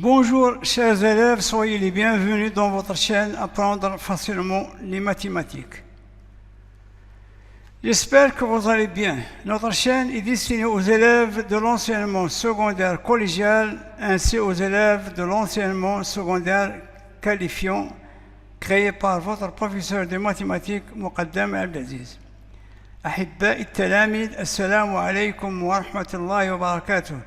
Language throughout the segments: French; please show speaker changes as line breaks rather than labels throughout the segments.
Bonjour chers élèves, soyez les bienvenus dans votre chaîne Apprendre facilement les mathématiques. J'espère que vous allez bien. Notre chaîne est destinée aux élèves de l'enseignement secondaire collégial ainsi aux élèves de l'enseignement secondaire qualifiant créé par votre professeur de mathématiques Muqaddam Abdelaziz. أحبائي التلاميذ السلام عليكم ورحمة الله وبركاته.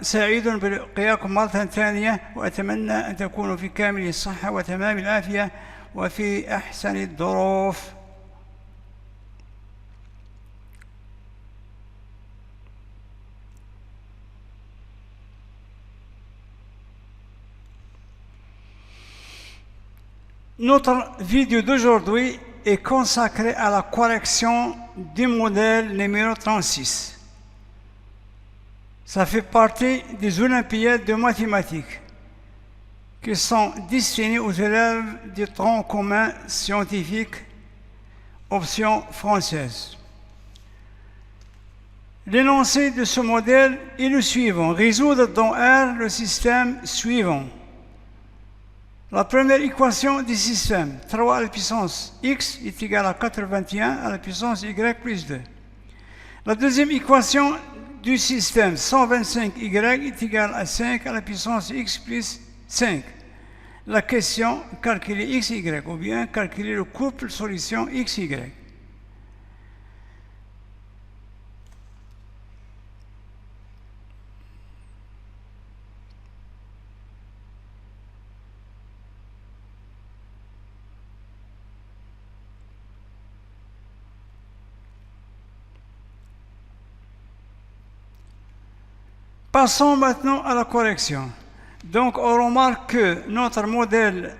سعيد بلقياكم مرة ثانية وأتمنى أن تكونوا في كامل الصحة وتمام العافية وفي أحسن الظروف. Notre vidéo d'aujourd'hui est consacrée à la correction du modèle numéro 36. Ça fait partie des Olympiades de mathématiques qui sont destinées aux élèves du tronc commun scientifique, option française. L'énoncé de ce modèle est le suivant. Résoudre dans R le système suivant. La première équation du système, 3 à la puissance x est égal à 81 à la puissance y plus 2. La deuxième équation du système 125y est égal à 5 à la puissance x plus 5. La question, calculer x, y, ou bien calculer le couple solution x, y. Passons maintenant à la correction. Donc, on remarque que notre modèle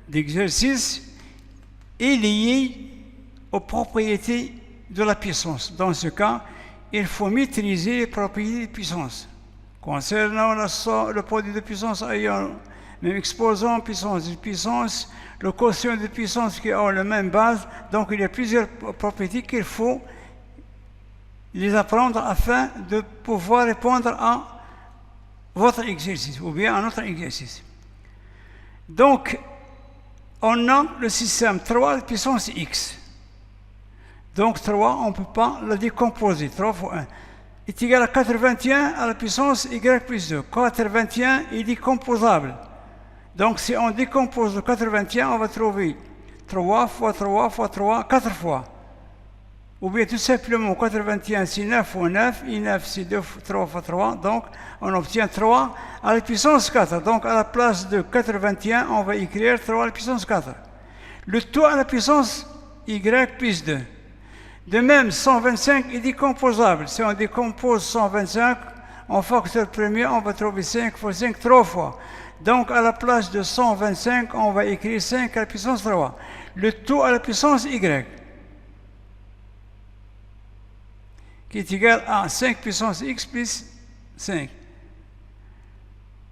d'exercice est lié aux propriétés de la puissance. Dans ce cas, il faut maîtriser les propriétés de puissance. Concernant le produit de puissance ayant le même exposant, puissance de puissance, le quotient de puissance qui a la même base, donc il y a plusieurs propriétés qu'il faut les apprendre afin de pouvoir répondre à votre exercice ou bien à notre exercice. Donc, on a le système 3 à la puissance x. Donc 3, on ne peut pas le décomposer. 3 fois 1 est égal à 81 à la puissance y plus 2. 81 est décomposable. Donc si on décompose le 81, on va trouver 3 fois 3 fois 3, 4 fois. Ou bien tout simplement 81 c'est 9 fois 9, et 9 c'est 3 fois 3, donc on obtient 3 à la puissance 4. Donc à la place de 81, on va écrire 3 à la puissance 4. Le tout à la puissance y plus 2. De même, 125 est décomposable. Si on décompose 125, en facteur premier, on va trouver 5 fois 5, 3 fois. Donc à la place de 125, on va écrire 5 à la puissance 3. Le tout à la puissance y, qui est égal à 5 puissance x plus 5.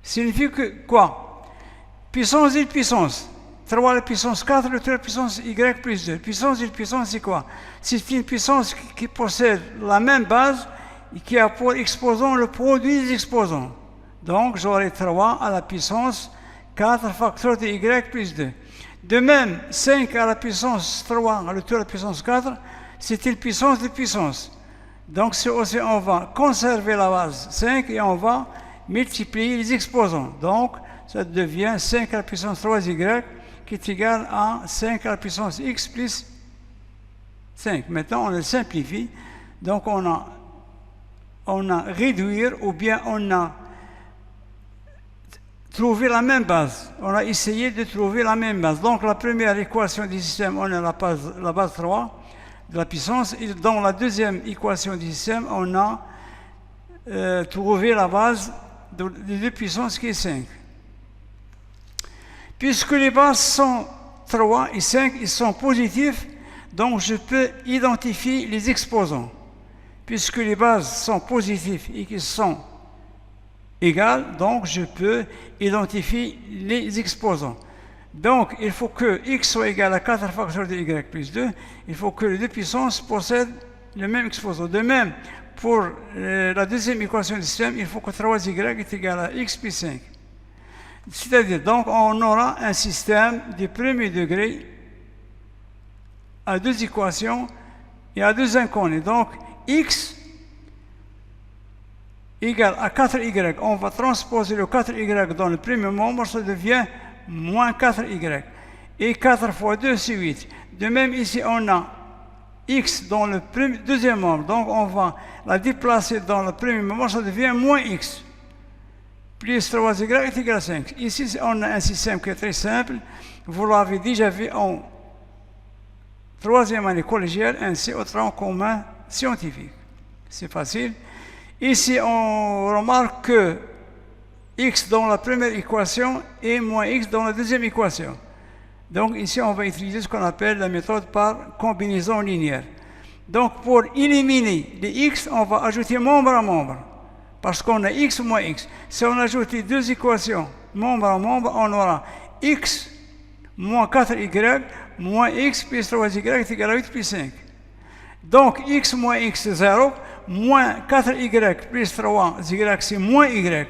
Signifie que quoi? Puissance et puissance. 3 à la puissance 4, le tout à la puissance y plus 2. Puissance et puissance, c'est quoi? C'est une puissance qui possède la même base et qui a pour exposant le produit des exposants. Donc, j'aurai 3 à la puissance 4 facteur de y plus 2. De même, 5 à la puissance 3, le tout à la puissance 4, c'est une puissance de puissance. Donc, c'est aussi, on va conserver la base 5 et on va multiplier les exposants. Donc, ça devient 5 à la puissance 3y qui est égal à 5 à la puissance x plus 5. Maintenant, on le simplifie. Donc, on a réduire ou bien on a trouvé la même base. On a essayé de trouver la même base. Donc, la première équation du système, on a la base 3. De la puissance, et dans la deuxième équation du système, on a trouvé la base de deux puissances qui est 5. Puisque les bases sont 3 et 5, ils sont positifs, donc je peux identifier les exposants. Puisque les bases sont positives et qu'ils sont égales, donc je peux identifier les exposants. Donc, il faut que x soit égal à 4 facteurs de y plus 2. Il faut que les deux puissances possèdent le même exposant. De même, pour la deuxième équation du système, il faut que 3y est égal à x plus 5. C'est-à-dire, donc, on aura un système de premier degré à deux équations et à deux inconnus. Donc, x égale à 4y. On va transposer le 4y dans le premier membre, ça devient moins 4y. Et 4 fois 2, c'est 8. De même, ici, on a x dans le deuxième membre. Donc, on va la déplacer dans le premier membre, ça devient moins x. Plus 3y est égal à 5. Ici, on a un système qui est très simple. Vous l'avez déjà vu en troisième année collégiale, ainsi au tronc commun scientifique. C'est facile. Ici, on remarque que x dans la première équation est moins x dans la deuxième équation. Donc ici, on va utiliser ce qu'on appelle la méthode par combinaison linéaire. Donc pour éliminer les x, on va ajouter membre à membre. Parce qu'on a x moins x. Si on ajoute les deux équations, membre à membre, on aura x moins 4y moins x plus 3y est égal à 8 plus 5. Donc x moins x c'est 0, moins 4y plus 3y c'est moins y.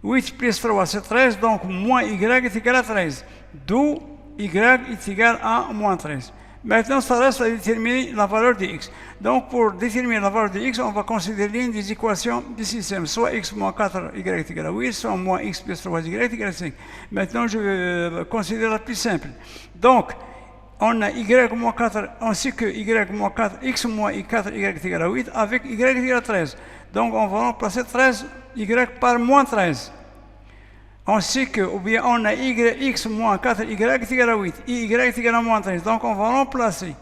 8 plus 3 c'est 13, donc moins y est égal à 13. D'où y est égal à moins 13. Maintenant, ça reste à déterminer la valeur de x. Donc, pour déterminer la valeur de x, on va considérer l'une des équations du système. Soit x moins 4y est égal à 8, soit moins x plus 3y est égal à 5. Maintenant, je vais considérer la plus simple. Donc, on a y moins 4, on sait que y moins 4, x moins 4y est égal à 8, avec y est égal à 13. Donc, on va remplacer 13y par moins 13. On sait que, ou bien on a x moins 4y est égal à 8, et y est égal à moins 13. Donc on va remplacer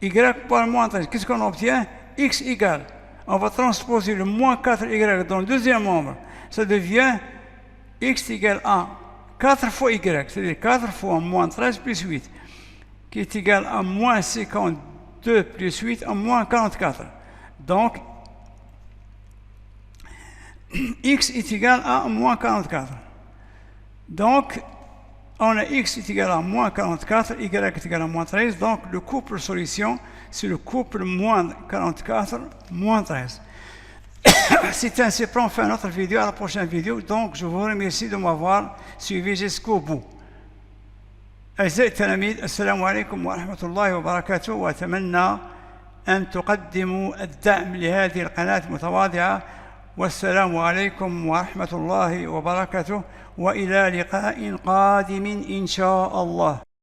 y par moins 13. Qu'est-ce qu'on obtient? X égale. On va transposer le moins 4y dans le deuxième membre. Ça devient x égale à 4 fois y, c'est-à-dire 4 fois moins 13 plus 8, qui est égal à moins 52 plus 8 à moins 44. Donc, x est égal à moins 44. Donc, on a x est égal à moins 44, y est égal à moins 13. Donc, le couple solution, c'est le couple moins 44, moins 13. C'est ainsi qu'on fait notre vidéo. À la prochaine vidéo. Donc, je vous remercie de m'avoir suivi jusqu'au bout. أعزائي التلاميذ، السلام عليكم ورحمة الله وبركاته، وأتمنى أن تقدموا الدعم لهذه القناة المتواضعة. والسلام عليكم ورحمة الله وبركاته، وإلى لقاء قادم إن شاء الله.